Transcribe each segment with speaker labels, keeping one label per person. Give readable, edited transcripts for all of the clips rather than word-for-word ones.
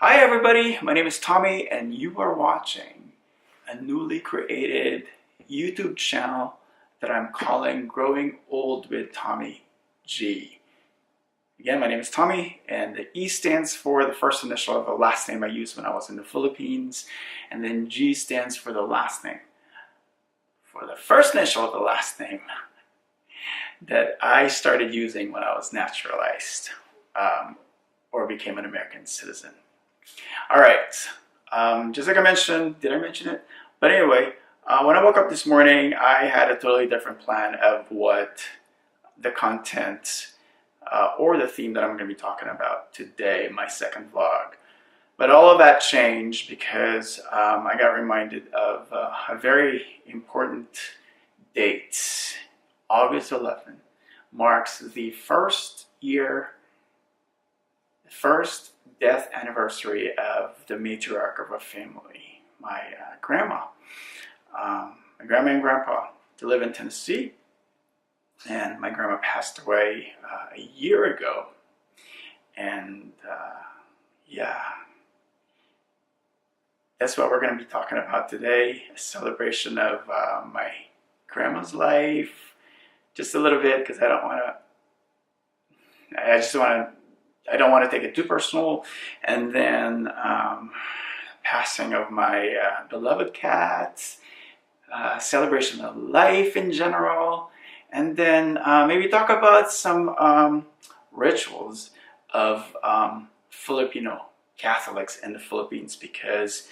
Speaker 1: Hi everybody, my name is Tommy and you are watching a newly created YouTube channel that I'm calling Growing Old with Tommy G. Again, my name is Tommy and the E stands for the first initial of the last name I used when I was in the Philippines, and then G stands for the last name. For the first initial of the last name that I started using when I was naturalized or became an American citizen. All right, just like I mentioned, did I mention it? But anyway, when I woke up this morning, I had a totally different plan of what the content or the theme that I'm going to be talking about today, my second vlog. But all of that changed because I got reminded of a very important date. August 11th marks the first death anniversary of the matriarch of a family, my grandma. My grandma and grandpa, they live in Tennessee, and my grandma passed away a year ago. And yeah, that's what we're going to be talking about today, a celebration of my grandma's life, just a little bit, because I don't want to take it too personal, and then passing of my beloved cats, celebration of life in general, and then maybe talk about some rituals of Filipino Catholics in the Philippines, because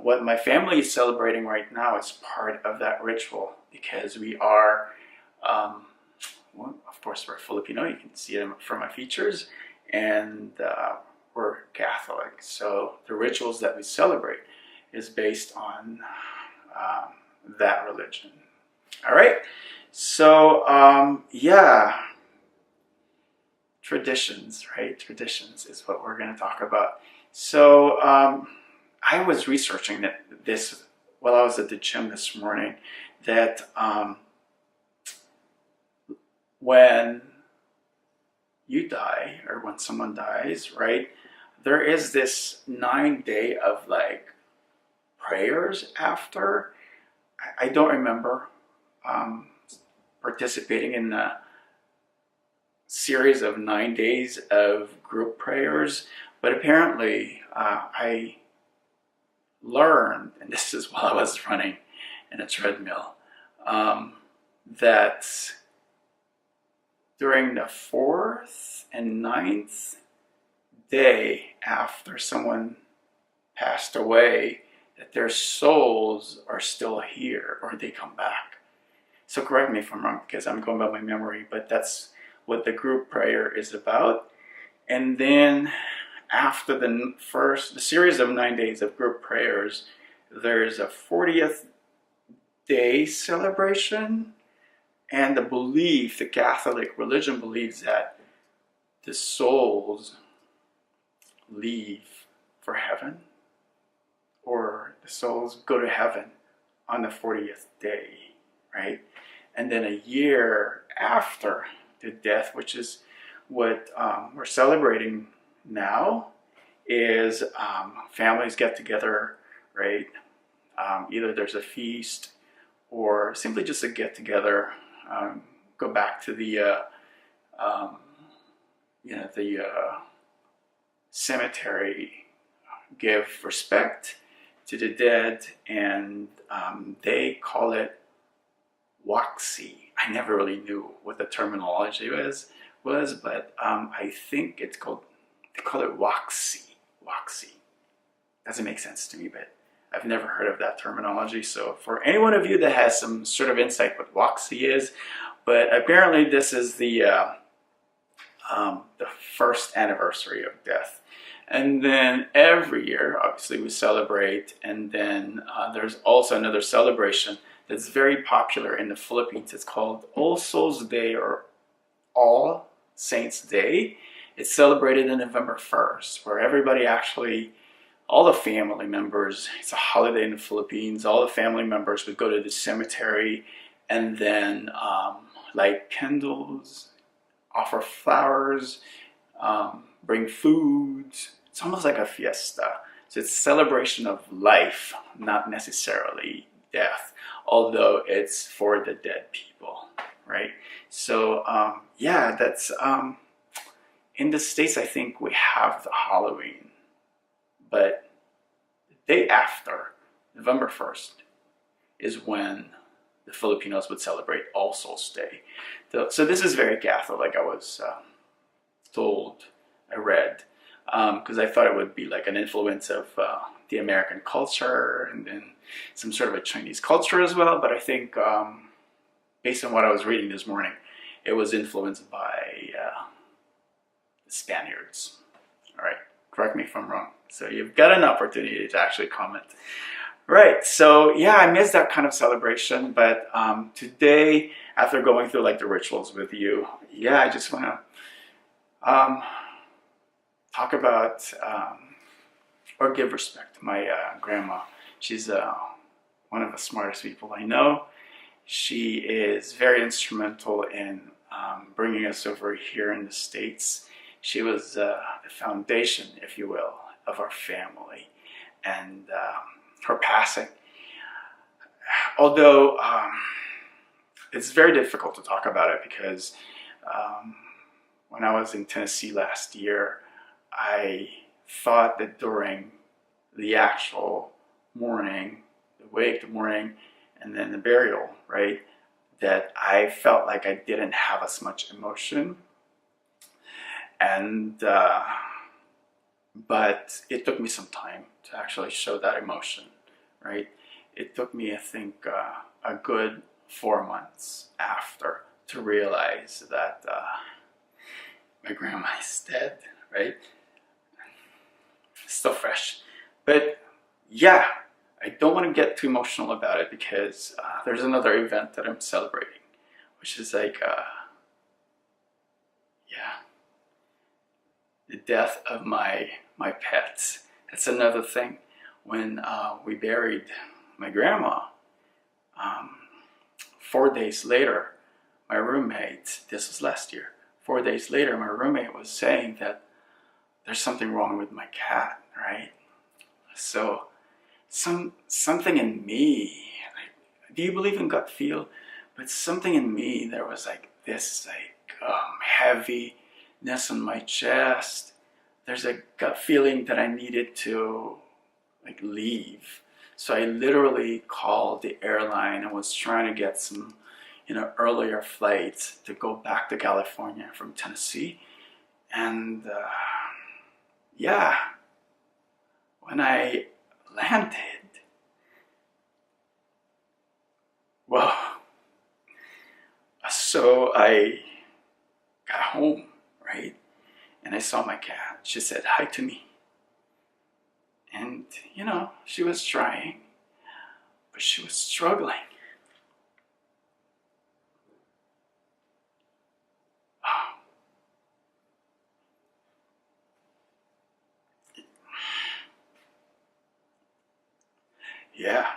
Speaker 1: what my family is celebrating right now is part of that ritual, because we are, well, of course we're Filipino, you can see them from my features, and we're Catholic. So the rituals that we celebrate is based on that religion. All right, so yeah, traditions, right? Traditions is what we're going to talk about. So I was researching this while I was at the gym this morning, that when you die, or when someone dies, right, there is this 9-day of like prayers after. I don't remember participating in the series of 9 days of group prayers, but apparently I learned, and this is while I was running in a treadmill, that during the 4th and 9th day after someone passed away, that their souls are still here, or they come back. So correct me if I'm wrong, because I'm going by my memory, but that's what the group prayer is about. And then after the series of 9 days of group prayers, there's a 40th day celebration. And the Catholic religion believes that the souls leave for heaven, or the souls go to heaven on the 40th day, right? And then a year after the death, which is what we're celebrating now, is families get together, right? Either there's a feast or simply just a get together. Go back to the cemetery, give respect to the dead, and they call it waxy. I never really knew what the terminology was, but I think they call it waxy. Waxy doesn't make sense to me, but I've never heard of that terminology. So for any one of you that has some sort of insight what waxy is, but apparently this is the first anniversary of death. And then every year, obviously, we celebrate, and then there's also another celebration that's very popular in the Philippines. It's called All Souls Day, or All Saints Day. It's celebrated on November 1st, where everybody actually, all the family members, it's a holiday in the Philippines, all the family members would go to the cemetery and then light candles, offer flowers, bring foods, It's almost like a fiesta. So it's celebration of life, not necessarily death, although it's for the dead people, right? So yeah, that's in the States. I think we have the Halloween, but the day after, November 1st, is when the Filipinos would celebrate All Souls Day. So this is very Catholic. I was told, I read, because I thought it would be like an influence of the American culture and then some sort of a Chinese culture as well. But I think, based on what I was reading this morning, it was influenced by the Spaniards. All right, correct me if I'm wrong. So you've got an opportunity to actually comment. Right, so yeah, I missed that kind of celebration, but today, after going through like the rituals with you, yeah, I just want to talk about or give respect to my grandma. She's one of the smartest people I know. She is very instrumental in bringing us over here in the States. She was the foundation, if you will, of our family, and her passing, although it's very difficult to talk about it because when I was in Tennessee last year, I thought that during the actual mourning, the wake, the mourning, and then the burial, right, that I felt like I didn't have as much emotion. And but it took me some time to actually show that emotion, right? It took me, I think, a good 4 months after to realize that my grandma is dead, right? Still fresh. But yeah, I don't want to get too emotional about it because there's another event that I'm celebrating, which is like, yeah, the death of my pets. That's another thing. When we buried my grandma, 4 days later, my roommate, this was last year, 4 days later, my roommate was saying that there's something wrong with my cat, right? So something in me, like, do you believe in gut feel? But something in me, there was like this like heaviness on my chest. There's a gut feeling that I needed to like leave. So I literally called the airline and was trying to get some, earlier flights to go back to California from Tennessee. And yeah, when I landed, well, so I got home, right? And I saw my cat. She said hi to me. And, she was trying, but she was struggling. Yeah,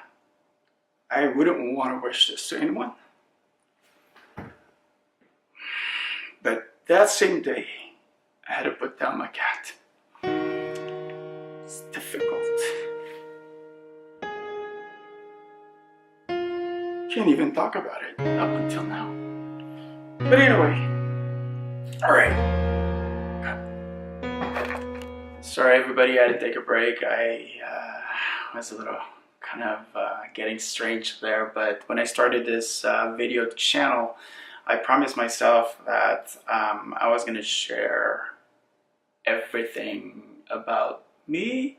Speaker 1: I wouldn't want to wish this to anyone. But that same day, I had to put down my cat. It's difficult. Can't even talk about it up until now. But anyway, alright. Sorry everybody, I had to take a break. I was a little kind of getting strange there, but when I started this video channel, I promised myself that I was going to share everything about me.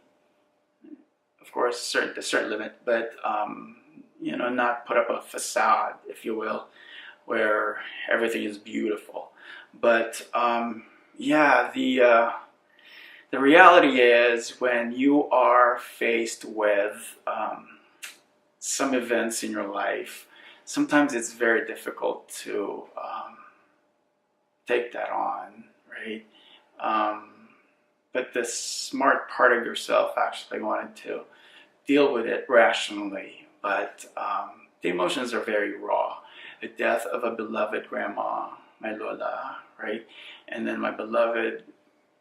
Speaker 1: Of course, a certain limit, but not put up a facade, if you will, where everything is beautiful. But yeah, the reality is when you are faced with some events in your life, sometimes it's very difficult to take that on, right? But the smart part of yourself actually wanted to deal with it rationally, but the emotions are very raw. The death of a beloved grandma, my Lola, right? And then my beloved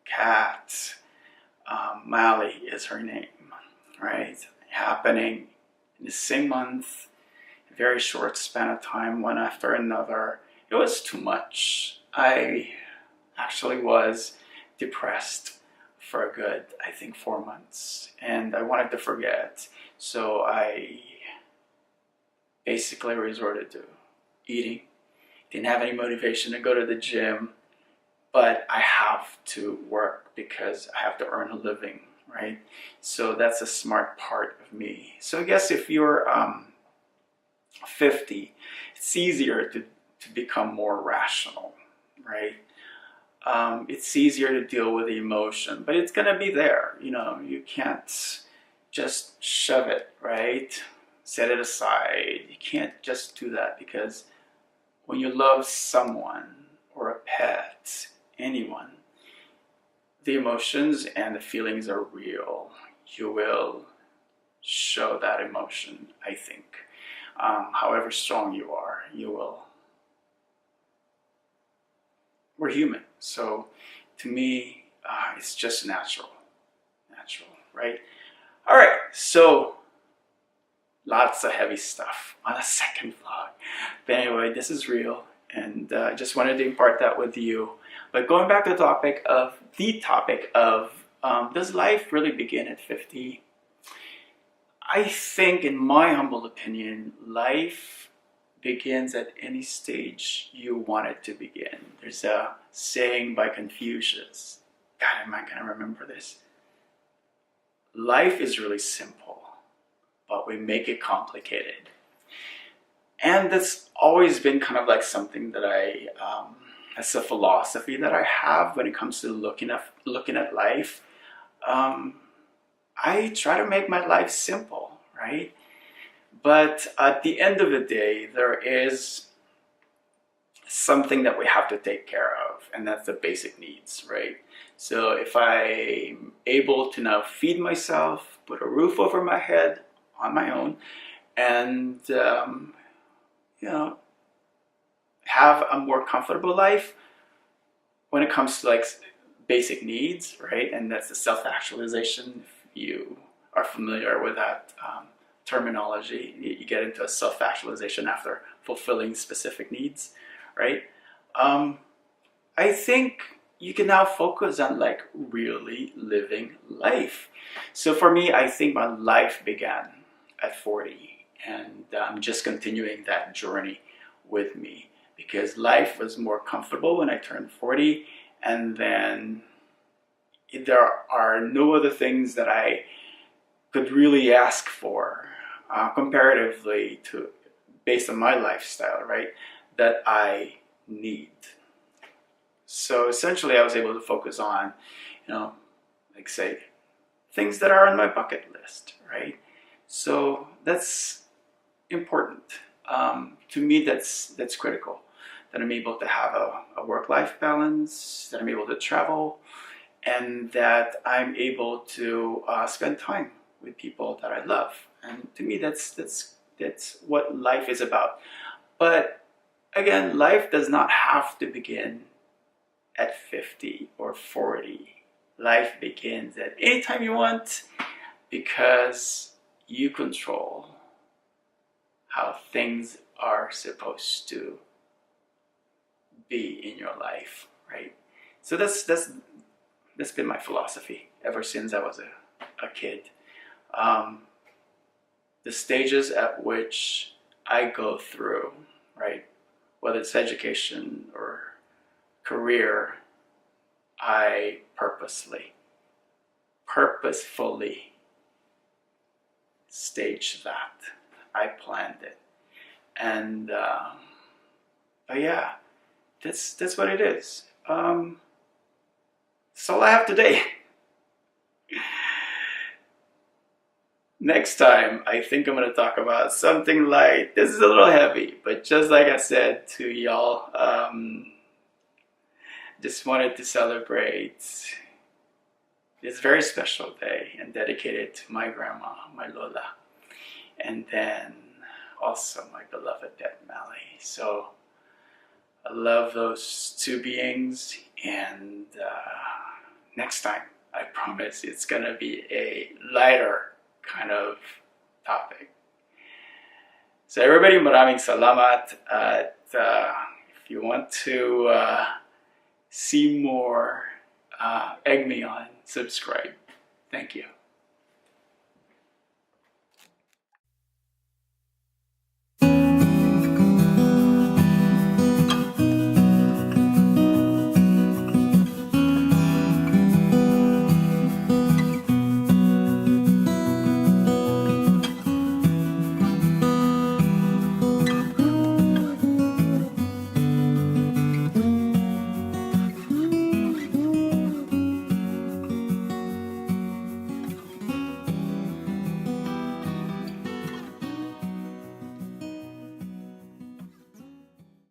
Speaker 1: cat, Mali is her name, right? Happening in the same month, a very short span of time, one after another. It was too much. I actually was depressed for a good, I think, 4 months, and I wanted to forget. So I basically resorted to eating. Didn't have any motivation to go to the gym, but I have to work because I have to earn a living, right? So that's a smart part of me. So I guess if you're 50, it's easier to become more rational, right? It's easier to deal with the emotion, but it's gonna be there. You know, you can't just shove it, right? Set it aside. You can't just do that, because when you love someone or a pet, anyone, the emotions and the feelings are real. You will show that emotion, I think. However strong you are, you will. We're human, so to me, it's just natural, right? All right, so lots of heavy stuff on a second vlog. But anyway, this is real, and I just wanted to impart that with you. But going back to the topic of does life really begin at 50? I think, in my humble opinion, life begins at any stage you want it to begin. There's a saying by Confucius. God, am I going to remember this? Life is really simple, but we make it complicated. And that's always been kind of like something that that's a philosophy that I have when it comes to looking at life. I try to make my life simple, right? But at the end of the day, there is something that we have to take care of, and that's the basic needs, right? So if I'm able to now feed myself, put a roof over my head on my own, and have a more comfortable life when it comes to like basic needs, right? And that's the self-actualization. If you are familiar with that terminology, you get into a self-actualization after fulfilling specific needs, right? I think you can now focus on like really living life. So for me, I think my life began at 40, and I'm just continuing that journey with me, because life was more comfortable when I turned 40, and then there are no other things that I could really ask for comparatively to, based on my lifestyle, right, that I need. So essentially I was able to focus on, like say, things that are on my bucket list, right? So that's important. To me, that's critical, that I'm able to have a work-life balance, that I'm able to travel, and that I'm able to spend time with people that I love. And to me, that's what life is about. But again, life does not have to begin at 50 or 40. Life begins at any time you want, because you control how things are supposed to be in your life, right? So that's been my philosophy ever since I was a kid. The stages at which I go through, right, whether it's education or career, I purposefully staged that. I planned it. And but yeah, that's what it is. That's all I have today. Next time, I think I'm going to talk about something light. This is a little heavy, but just like I said to y'all, just wanted to celebrate this very special day and dedicate it to my grandma, my Lola, and then also my beloved pet Mali. So I love those two beings, and next time I promise it's gonna be a lighter kind of topic. So everybody, maraming salamat. At if you want to see more, egg me on, subscribe. Thank you.